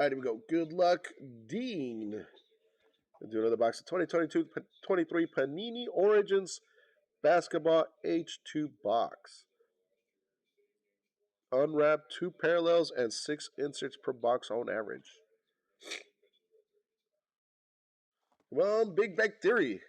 All right, here we go. Good luck, Dean. We'll do another box of 2022-23 Panini Origins Basketball H2 box. Unwrap 2 parallels and 6 inserts per box on average. Come on, Big Bang Theory.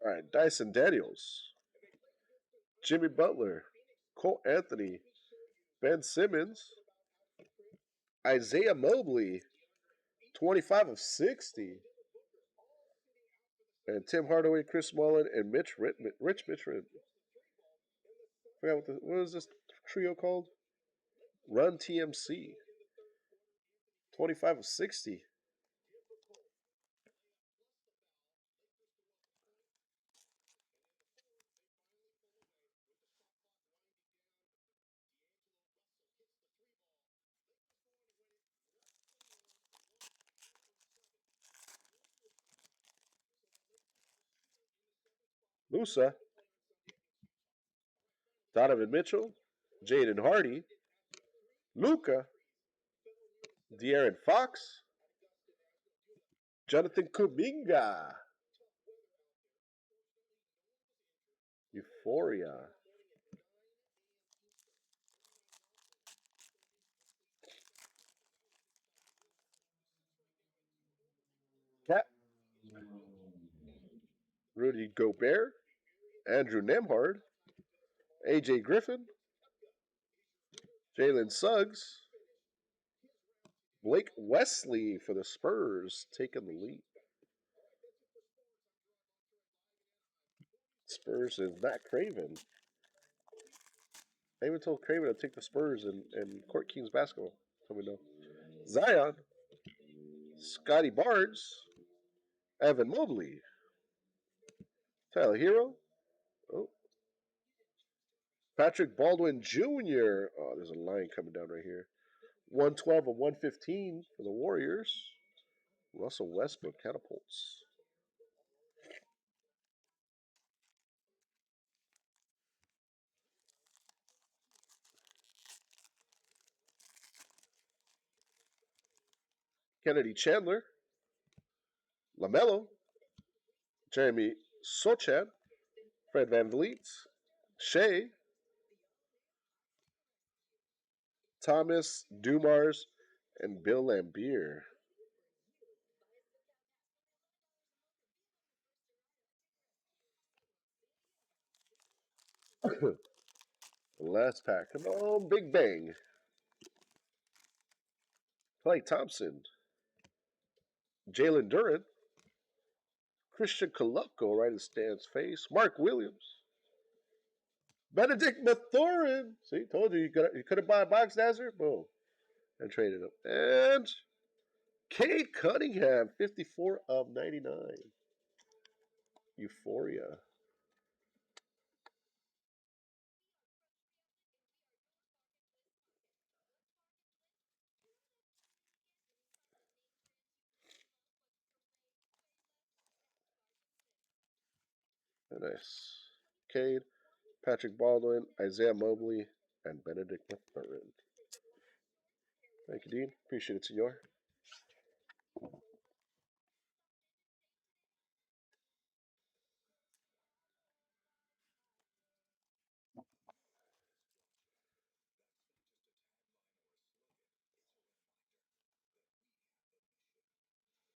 All right, Dyson Daniels, Jimmy Butler, Cole Anthony, Ben Simmons, Isaiah Mobley, 25 of 60. And Tim Hardaway, Chris Mullin, and Rich Mitchell. I forgot what was this trio called? Run TMC. 25 of 60. Musa, Donovan Mitchell, Jaden Hardy, Luca, De'Aaron Fox, Jonathan Kuminga, Euphoria, Cat, Rudy Gobert, Andrew Nemhard, AJ Griffin, Jalen Suggs, Blake Wesley for the Spurs taking the lead. Spurs and Matt Craven. I even told Craven to take the Spurs and Court Kings basketball. So we know. Zion, Scotty Barnes, Evan Mobley, Tyler Hero, oh, Patrick Baldwin Jr. Oh, there's a line coming down right here. 112 of 115 for the Warriors. Russell Westbrook catapults. Kennedy Chandler, LaMelo, Jeremy Sochan, Fred VanVleet, Shea, Thomas Dumars, and Bill Lambier. Last pack. Come on, Big Bang. Clay Thompson, Jalen Duran, Christian Koloko right in Stan's face, Mark Williams, Benedict Mathurin. See, told you you could have bought a box Nazar. Boom. And traded him. And Cade Cunningham, 54 of 99. Euphoria. Very nice. Cade, Patrick Baldwin, Isaiah Mobley, and Benedict Mathurin. Thank you, Dean. Appreciate it, senor.